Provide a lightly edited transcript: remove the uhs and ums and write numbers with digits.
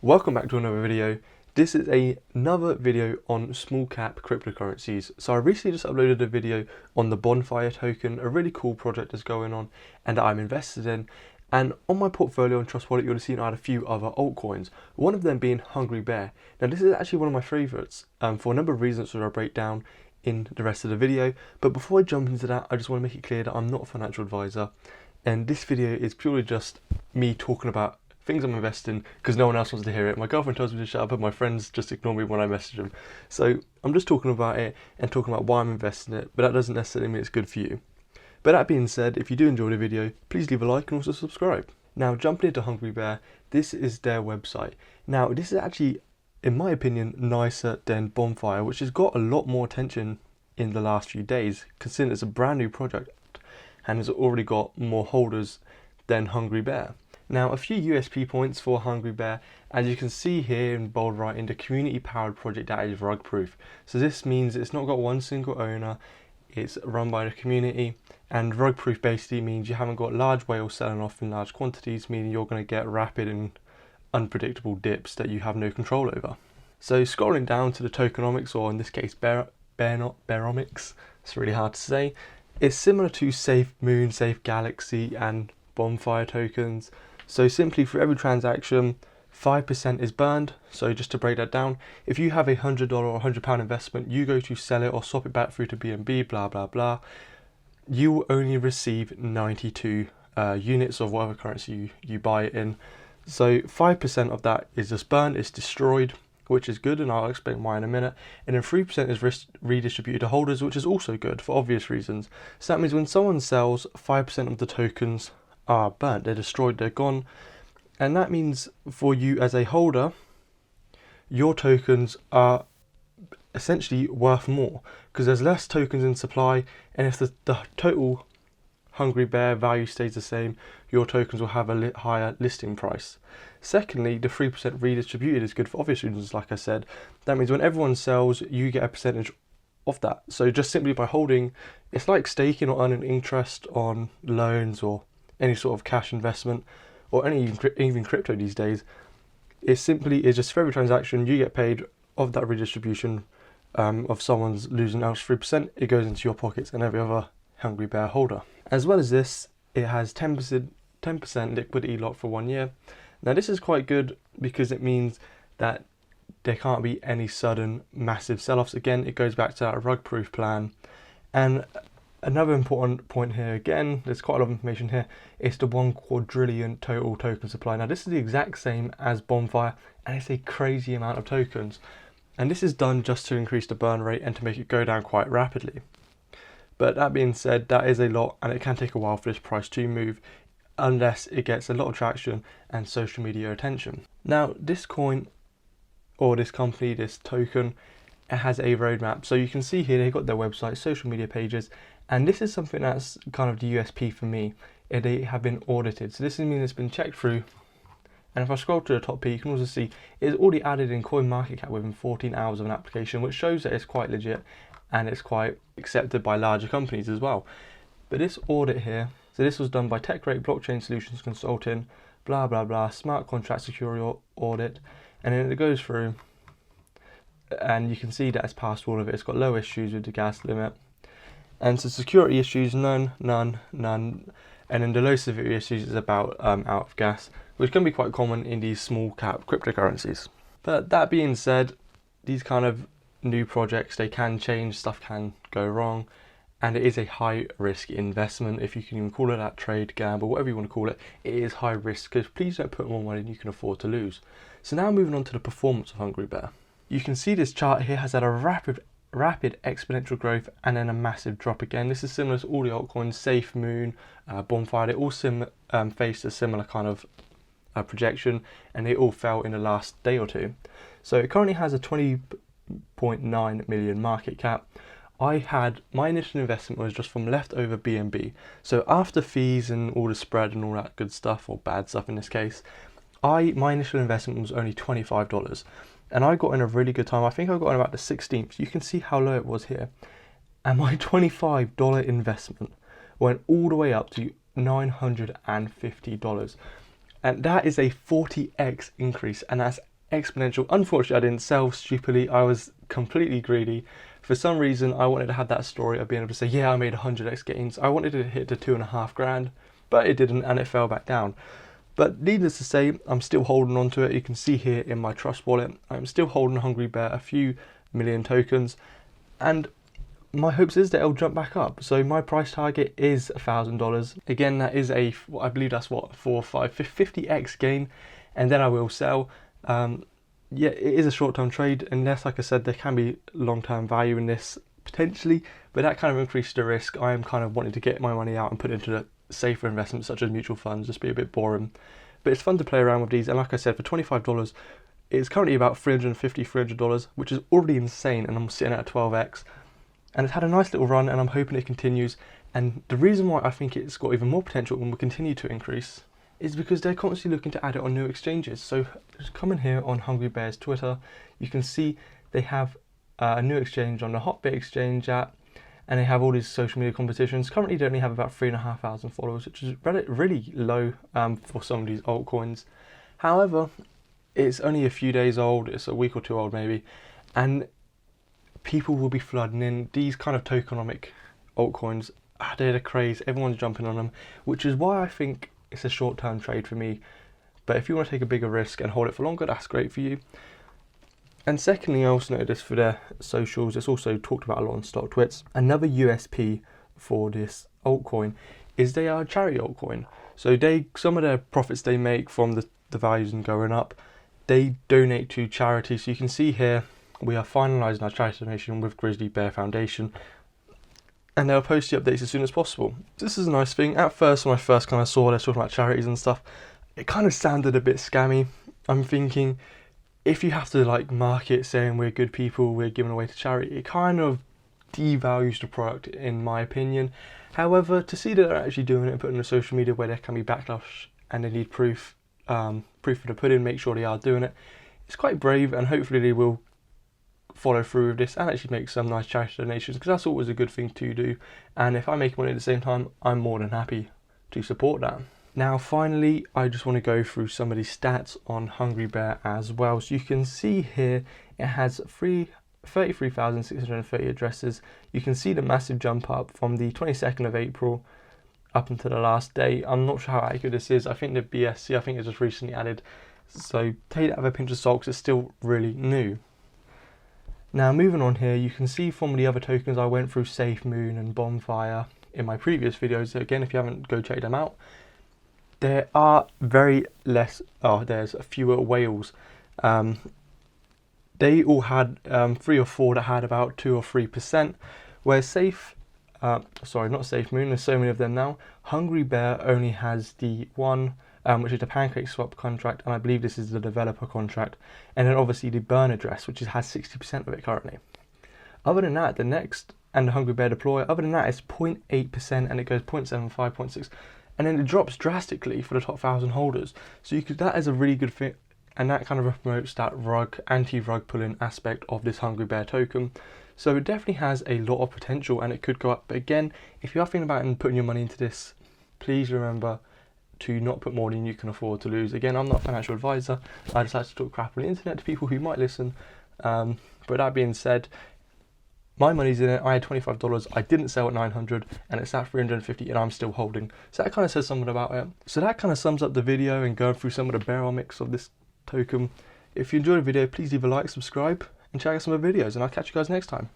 Welcome back to another video. This is another video on small cap cryptocurrencies. So I recently just uploaded a video on the Bonfire token, a really cool project that's going on and that I'm invested in. And on my portfolio on Trust Wallet, you'll have seen I had a few other altcoins, one of them being HungryBear. Now this is actually one of my favorites for a number of reasons that I'll break down in the rest of the video. But before I jump into that, I just want to make it clear that I'm not a financial advisor. And this video is purely just me talking about things I'm investing because no one else wants to hear it. My girlfriend tells me to shut up and my friends just ignore me when I message them. So I'm just talking about it and talking about why I'm investing in it, but that doesn't necessarily mean it's good for you. But that being said, if you do enjoy the video, please leave a like and also subscribe. Now jumping into HungryBear, this is their website. Now this is actually, in my opinion, nicer than Bonfire, which has got a lot more attention in the last few days, considering it's a brand new project and has already got more holders than HungryBear. Now a few USP points for HungryBear, as you can see here in bold writing, the community powered project that is rug proof. So this means it's not got one single owner, it's run by the community, and rug proof basically means you haven't got large whales selling off in large quantities, meaning you're going to get rapid and unpredictable dips that you have no control over. So scrolling down to the tokenomics, or in this case baromics, it's really hard to say, it's similar to SafeMoon, Safe Galaxy and Bonfire tokens. So simply for every transaction, 5% is burned. So just to break that down, if you have a $100 or £100 investment, you go to sell it or swap it back through to BNB, blah, blah, blah, you will only receive 92 units of whatever currency you buy it in. So 5% of that is just burned, it's destroyed, which is good, and I'll explain why in a minute. And then 3% is redistributed to holders, which is also good for obvious reasons. So that means when someone sells, 5% of the tokens are burnt, they're destroyed, they're gone. And that means for you as a holder, your tokens are essentially worth more because there's less tokens in supply, and if the total HungryBear value stays the same, your tokens will have a higher listing price. Secondly, the 3% redistributed is good for obvious reasons, like I said. That means when everyone sells, you get a percentage of that. So just simply by holding, it's like staking or earning interest on loans or any sort of cash investment, or even crypto these days. It simply is just for every transaction you get paid of that redistribution of someone's losing out 3%, it goes into your pockets and every other HungryBear holder. As well as this, it has 10% liquidity lock for 1 year. Now this is quite good because it means that there can't be any sudden massive sell-offs. Again, it goes back to that rug proof plan. And another important point here, again, there's quite a lot of information here, it's the 1 quadrillion total token supply. Now this is the exact same as Bonfire, and it's a crazy amount of tokens. And this is done just to increase the burn rate and to make it go down quite rapidly. But that being said, that is a lot, and it can take a while for this price to move unless it gets a lot of traction and social media attention. Now this coin, or this company, this token, it has a roadmap. So you can see here they've got their website, social media pages, and this is something that's kind of the USP for me. They have been audited. So this means it's been checked through. And if I scroll to the top here, you can also see it's already added in CoinMarketCap within 14 hours of an application, which shows that it's quite legit and it's quite accepted by larger companies as well. But this audit here, so this was done by TechRate Blockchain Solutions Consulting, blah, blah, blah, smart contract security audit. And then it goes through and you can see that it's passed all of it. It's got low issues with the gas limit. And so security issues, none. And then the low severity issues is about out of gas, which can be quite common in these small cap cryptocurrencies. But that being said, these kind of new projects, they can change, stuff can go wrong, and it is a high risk investment. If you can even call it that, trade, gamble, whatever you want to call it, it is high risk, because please don't put more money than you can afford to lose. So now moving on to the performance of HungryBear. You can see this chart here has had a rapid exponential growth and then a massive drop again. This is similar to all the altcoins, SafeMoon, Bonfire, they all faced a similar kind of projection, and they all fell in the last day or two. So it currently has a 20.9 million market cap. My initial investment was just from leftover BNB. So after fees and all the spread and all that good stuff, or bad stuff in this case, my initial investment was only $25. And I got in a really good time. I think I got in about the 16th. You can see how low it was here. And my $25 investment went all the way up to $950. And that is a 40x increase, and that's exponential. Unfortunately, I didn't sell stupidly. I was completely greedy. For some reason, I wanted to have that story of being able to say, yeah, I made 100x gains. I wanted to hit the 2.5 grand, but it didn't, and it fell back down. But needless to say, I'm still holding on to it. You can see here in my trust wallet, I'm still holding HungryBear, a few million tokens, and my hopes is that it'll jump back up. So my price target is $1,000. Again, that is I believe that's what, 50x gain, and then I will sell. Yeah, it is a short-term trade, unless, like I said, there can be long-term value in this potentially, but that kind of increases the risk. I am kind of wanting to get my money out and put it into the safer investments such as mutual funds, just be a bit boring. But it's fun to play around with these, and like I said, for $25, it's currently about $300, which is already insane, and I'm sitting at a 12x. And it's had a nice little run, and I'm hoping it continues. And the reason why I think it's got even more potential and will continue to increase is because they're constantly looking to add it on new exchanges. So just come in here on HungryBear's Twitter, you can see they have a new exchange on the Hotbit exchange app, and they have all these social media competitions. Currently they only have about 3,500 followers, which is really low for some of these altcoins. However, it's only a few days old, it's a week or two old maybe, and people will be flooding in. These kind of tokenomic altcoins, they're the craze, everyone's jumping on them, which is why I think it's a short-term trade for me. But if you want to take a bigger risk and hold it for longer, that's great for you. And secondly, I also noticed for their socials, it's also talked about a lot on Stock Twits. Another USP for this altcoin is they are a charity altcoin. So some of their profits they make from the values and going up, they donate to charity. So you can see here, we are finalising our charity donation with Grizzly Bear Foundation, and they'll post the updates as soon as possible. This is a nice thing. At first, when I first kind of saw they're talking about charities and stuff, it kind of sounded a bit scammy. I'm thinking, if you have to like market saying we're good people, we're giving away to charity, it kind of devalues the product in my opinion. However, to see that they're actually doing it and putting it on social media where there can be backlash and they need proof for the pudding, make sure they are doing it, it's quite brave, and hopefully they will follow through with this and actually make some nice charity donations, because that's always a good thing to do. And if I make money at the same time, I'm more than happy to support that. Now finally, I just want to go through some of the stats on HungryBear as well. So you can see here it has 33,630 addresses. You can see the massive jump up from the 22nd of April up until the last day. I'm not sure how accurate this is. I think the BSC, I think it's just recently added, so take that with a pinch of salt because it's still really new. Now moving on here, you can see from the other tokens I went through, SafeMoon and Bonfire, in my previous videos. So again, if you haven't, go check them out. There are there's fewer whales. They all had 3 or 4 that had about 2 or 3%, whereas not SafeMoon, there's so many of them now. HungryBear only has the one, which is the Pancake Swap contract, and I believe this is the developer contract, and then obviously the burn address, which has 60% of it currently. Other than that, the next, and the HungryBear deploy, other than that, it's 0.8%, and it goes 0.75, 0.6, and then it drops drastically for the top 1,000 holders. So that is a really good fit, and that kind of promotes that anti-rug pulling aspect of this HungryBear token. So it definitely has a lot of potential, and it could go up. But again, if you are thinking about putting your money into this, please remember to not put more than you can afford to lose. Again, I'm not a financial advisor. I just like to talk crap on the internet to people who might listen. But that being said, my money's in it. I had $25. I didn't sell at 900, and it's at 350, and I'm still holding. So that kind of says something about it. So that kind of sums up the video and going through some of the baromics of this token. If you enjoyed the video, please leave a like, subscribe, and check out some of the videos, and I'll catch you guys next time.